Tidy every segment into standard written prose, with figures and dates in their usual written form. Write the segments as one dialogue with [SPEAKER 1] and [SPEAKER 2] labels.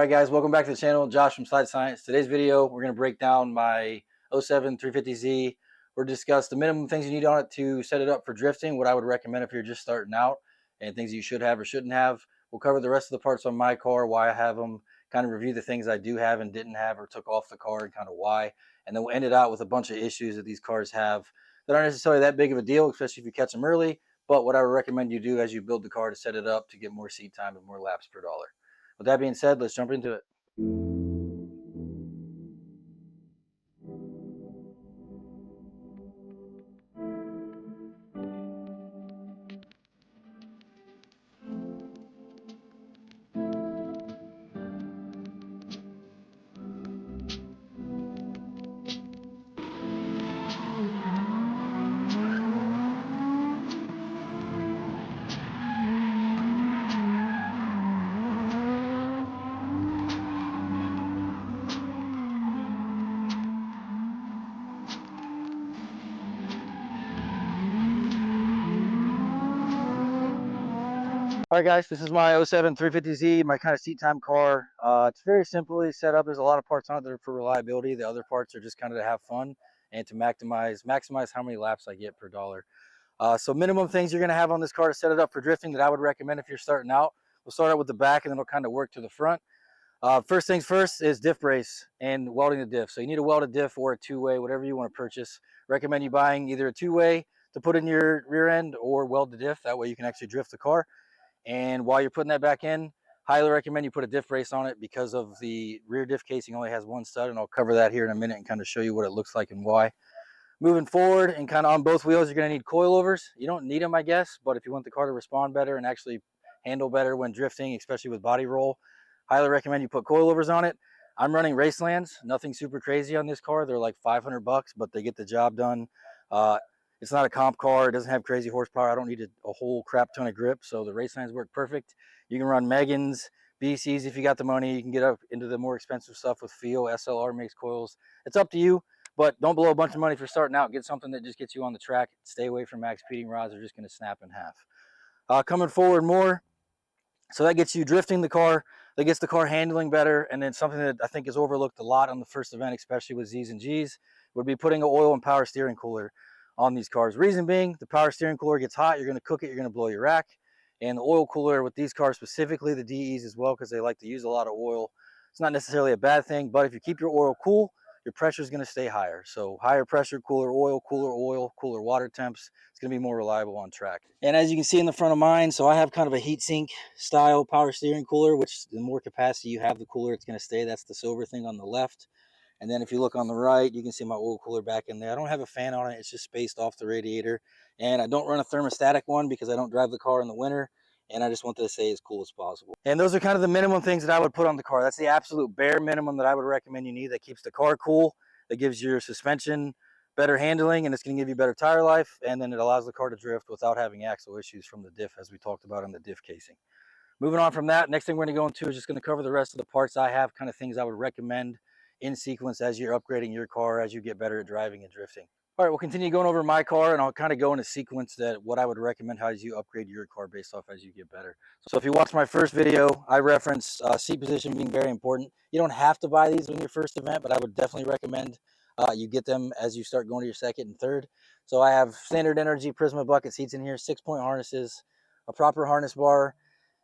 [SPEAKER 1] Alright guys, welcome back to the channel. Josh from Slide Science. Today's video, we're going to break down my 07 350Z. We're discuss the minimum things you need on it to set it up for drifting, what I would recommend if you're just starting out, and things you should have or shouldn't have. We'll cover the rest of the parts on my car, why I have them, kind of review the things I do have and didn't have or took off the car and kind of why. And then we'll end it out with a bunch of issues that these cars have that aren't necessarily that big of a deal, especially if you catch them early, but what I would recommend you do as you build the car to set it up to get more seat time and more laps per dollar. With that being said, let's jump into it. All right, guys, this is my 07 350Z, my kind of seat time car. It's very simply set up. There's a lot of parts on it that are for reliability. The other parts are just kind of to have fun and to maximize how many laps I get per dollar. So minimum things you're going to have on this car to set it up for drifting that I would recommend if you're starting out. We'll start out with the back and then we'll kind of work to the front. First things first is diff brace and welding the diff. So you need a welded diff or a two-way, whatever you want to purchase. Recommend you buying either a two-way to put in your rear end or weld the diff. That way you can actually drift the car. And while you're putting that back in, highly recommend you put a diff brace on it because of the rear diff casing only has one stud, and I'll cover that here in a minute and kind of show you what it looks like and why. Moving forward and kind of on both wheels, you're going to need coilovers. You don't need them, I guess, but if you want the car to respond better and actually handle better when drifting, especially with body roll, highly recommend you put coilovers on it. I'm running Racelands, nothing super crazy on this car. They're like $500, but they get the job done. It's not a comp car. It doesn't have crazy horsepower. I don't need a whole crap ton of grip, so the Racelands work perfect. You can run Megans, BCs if you got the money. You can get up into the more expensive stuff with Feel. SLR makes coils. It's up to you, but don't blow a bunch of money for starting out. Get something that just gets you on the track. Stay away from max speeding rods. They're just going to snap in half. Coming forward more, so that gets you drifting the car. That gets the car handling better. And then something that I think is overlooked a lot on the first event, especially with Z's and G's, would be putting an oil and power steering cooler on these cars. Reason being, the power steering cooler gets hot, you're going to cook it, you're going to blow your rack. And the oil cooler with these cars, specifically the DEs as well, because they like to use a lot of oil, it's not necessarily a bad thing, but if you keep your oil cool, your pressure is going to stay higher. So higher pressure, cooler oil, cooler water temps, it's going to be more reliable on track. And as you can see in the front of mine, so I have kind of a heatsink style power steering cooler, which the more capacity you have, the cooler it's going to stay. That's the silver thing on the left. And then if you look on the right, you can see my oil cooler back in there. I don't have a fan on it. It's just spaced off the radiator. And I don't run a thermostatic one because I don't drive the car in the winter. And I just wanted to stay as cool as possible. And those are kind of the minimum things that I would put on the car. That's the absolute bare minimum that I would recommend you need. That keeps the car cool. That gives your suspension better handling. And it's going to give you better tire life. And then it allows the car to drift without having axle issues from the diff, as we talked about in the diff casing. Moving on from that, next thing we're going to go into is just going to cover the rest of the parts I have, kind of things I would recommend in sequence as you're upgrading your car, as you get better at driving and drifting. All right, we'll continue going over my car, and I'll kind of go in a sequence that what I would recommend how you upgrade your car based off as you get better. So if you watch my first video, I reference seat position being very important. You don't have to buy these in your first event, but I would definitely recommend you get them as you start going to your second and third. So I have standard energy Prisma bucket seats in here, 6-point harnesses, a proper harness bar,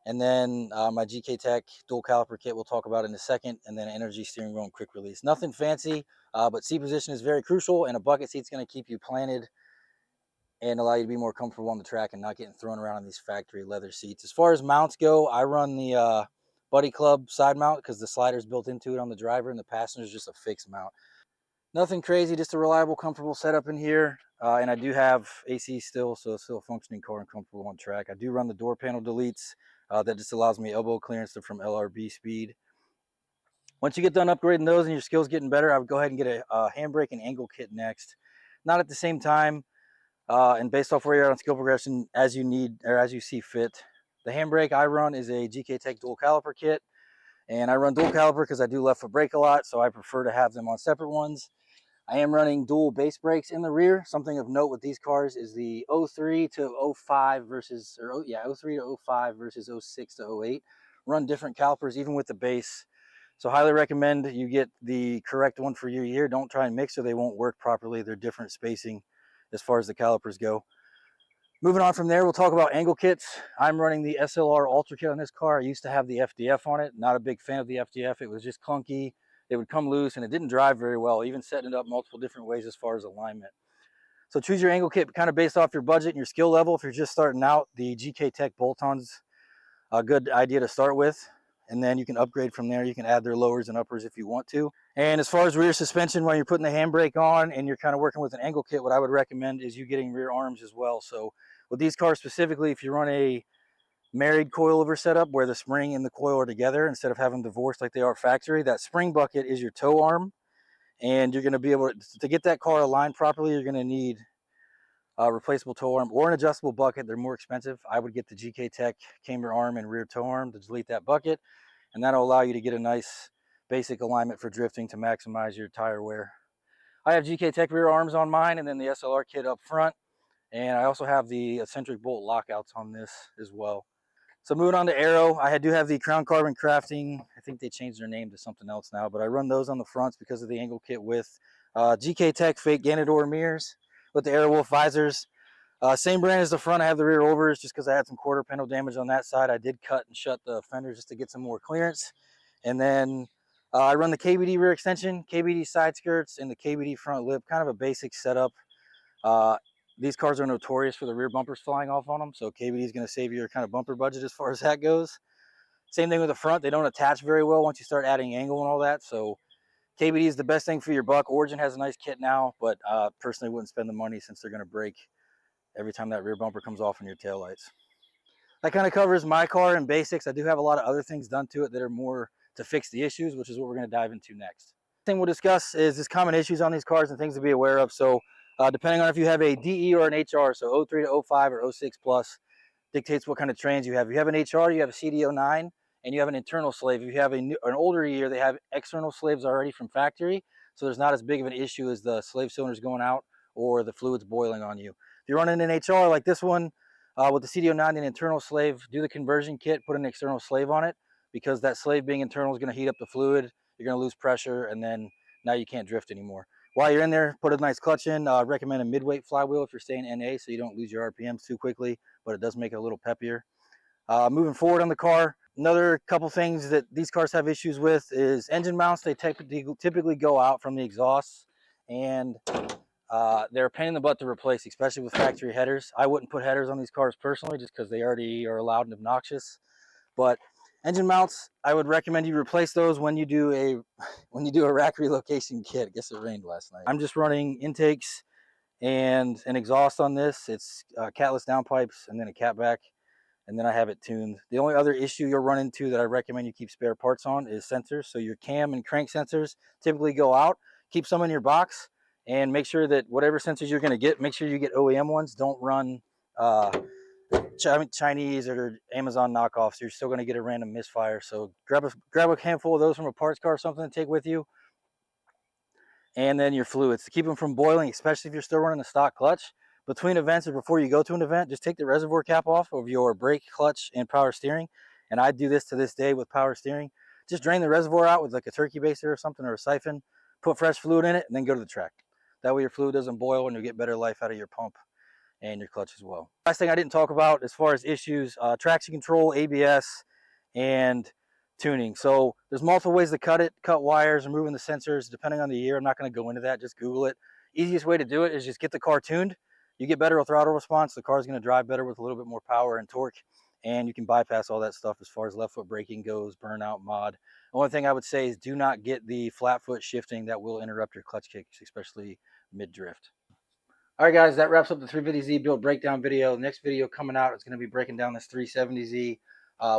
[SPEAKER 1] and then my GK Tech dual caliper kit we'll talk about in a second, and then energy steering wheel and quick release. Nothing fancy, but seat position is very crucial, and a bucket seat's going to keep you planted and allow you to be more comfortable on the track and not getting thrown around on these factory leather seats. As far as mounts go, I run the Buddy Club side mount because the slider's built into it on the driver, and the passenger's just a fixed mount. Nothing crazy, just a reliable, comfortable setup in here. And I do have AC still, so it's still a functioning car and comfortable on track. I do run the door panel deletes. That just allows me elbow clearance from LRB speed. Once you get done upgrading those and your skills getting better, I would go ahead and get a handbrake and angle kit next. Not at the same time, and based off where you're at on skill progression, as you need or as you see fit. The handbrake I run is a GK Tech dual caliper kit, and I run dual caliper because I do left foot brake a lot, so I prefer to have them on separate ones. I am running dual base brakes in the rear. Something of note with these cars is the 03 to 05 versus, or yeah, 03 to 05 versus 06 to 08. Run different calipers even with the base. So highly recommend you get the correct one for your year. Don't try and mix or they won't work properly. They're different spacing as far as the calipers go. Moving on from there, we'll talk about angle kits. I'm running the SLR Ultra kit on this car. I used to have the FDF on it. Not a big fan of the FDF. It was just clunky. It would come loose and it didn't drive very well, even setting it up multiple different ways as far as alignment. So choose your angle kit kind of based off your budget and your skill level. If you're just starting out, the GK Tech bolt-on's a good idea to start with. And then you can upgrade from there. You can add their lowers and uppers if you want to. And as far as rear suspension, when you're putting the handbrake on and you're kind of working with an angle kit, what I would recommend is you getting rear arms as well. So with these cars specifically, if you run a married coilover setup where the spring and the coil are together instead of having them divorced like they are factory, that spring bucket is your tow arm. And you're going to be able to get that car aligned properly, you're going to need a replaceable tow arm or an adjustable bucket. They're more expensive. I would get the GK Tech camber arm and rear tow arm to delete that bucket, and that'll allow you to get a nice basic alignment for drifting to maximize your tire wear. I have GK Tech rear arms on mine and then the SLR kit up front, and I also have the eccentric bolt lockouts on this as well. So moving on to Aero, I do have the Crown Carbon Crafting. I think they changed their name to something else now, but I run those on the fronts because of the angle kit with GK Tech fake Ganador mirrors with the Airwolf visors. Same brand as the front. I have the rear overs just because I had some quarter panel damage on that side. I did cut and shut the fenders just to get some more clearance. And then I run the KBD rear extension, KBD side skirts, and the KBD front lip. Kind of a basic setup. These cars are notorious for the rear bumpers flying off on them, so KBD is going to save your kind of bumper budget as far as that goes. Same thing with the front. They don't attach very well once you start adding angle and all that, so KBD is the best thing for your buck. Origin has a nice kit now, but personally wouldn't spend the money since they're going to break every time that rear bumper comes off in your taillights. That kind of covers my car in basics. I do have a lot of other things done to it that are more to fix the issues, which is what we're going to dive into next. The thing we'll discuss is just common issues on these cars and things to be aware of. So depending on if you have a DE or an HR, so 03 to 05 or 06 plus, dictates what kind of trans you have. If you have an HR, you have a CD09, and you have an internal slave. If you have an older year, they have external slaves already from factory, so there's not as big of an issue as the slave cylinders going out or the fluids boiling on you. If you're running an HR like this one with the CD09 and internal slave, do the conversion kit, put an external slave on it, because that slave being internal is going to heat up the fluid, you're going to lose pressure, and then now you can't drift anymore. While you're in there, put a nice clutch in. Recommend a mid-weight flywheel if you're staying NA so you don't lose your RPMs too quickly, but it does make it a little peppier. Moving forward on the car, another couple things that these cars have issues with is engine mounts. They typically go out from the exhausts, and they're a pain in the butt to replace, especially with factory headers. I wouldn't put headers on these cars personally just because they already are loud and obnoxious, but engine mounts, I would recommend you replace those when you do a rack relocation kit. I guess it rained last night. I'm just running intakes and an exhaust on this. It's catless downpipes and then a catback, and then I have it tuned. The only other issue you'll run into that I recommend you keep spare parts on is sensors. So your cam and crank sensors typically go out. Keep some in your box and make sure that whatever sensors you're going to get, make sure you get OEM ones. Don't run Chinese or Amazon knockoffs. You're still going to get a random misfire. So grab a handful of those from a parts car or something to take with you. And then your fluids to keep them from boiling, especially if you're still running a stock clutch. Between events or before you go to an event, just take the reservoir cap off of your brake, clutch, and power steering. And I do this to this day with power steering. Just drain the reservoir out with like a turkey baster or something, or a siphon. Put fresh fluid in it and then go to the track. That way your fluid doesn't boil and you'll get better life out of your pump and your clutch as well. Last thing I didn't talk about as far as issues, traction control, ABS, and tuning. So there's multiple ways to cut wires, removing the sensors, depending on the year. I'm not going to go into that, just Google it. Easiest way to do it is just get the car tuned. You get better throttle response, the car's going to drive better with a little bit more power and torque, and you can bypass all that stuff as far as left foot braking goes, burnout mod. The only thing I would say is do not get the flat foot shifting. That will interrupt your clutch kicks, especially mid-drift. All right, guys, that wraps up the 350Z build breakdown video. The next video coming out is going to be breaking down this 370Z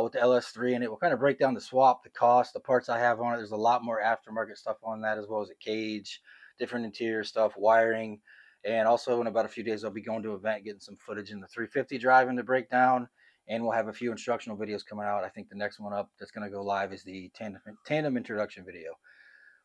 [SPEAKER 1] with the LS3, and it will kind of break down the swap, the cost, the parts I have on it. There's a lot more aftermarket stuff on that, as well as a cage, different interior stuff, wiring, and also in about a few days I'll be going to an event, getting some footage in the 350 driving to break down, and we'll have a few instructional videos coming out. I think the next one up that's going to go live is the tandem introduction video.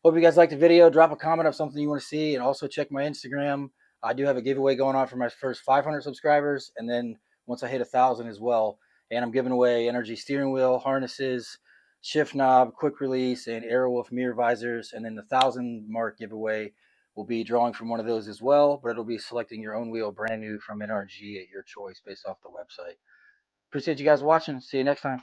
[SPEAKER 1] Hope you guys liked the video. Drop a comment of something you want to see, and also check my Instagram. I do have a giveaway going on for my first 500 subscribers, and then once I hit 1,000 as well. And I'm giving away energy steering wheel, harnesses, shift knob, quick release, and Aero with mirror visors. And then the 1,000 mark giveaway will be drawing from one of those as well, but it'll be selecting your own wheel brand new from NRG at your choice based off the website. Appreciate you guys watching. See you next time.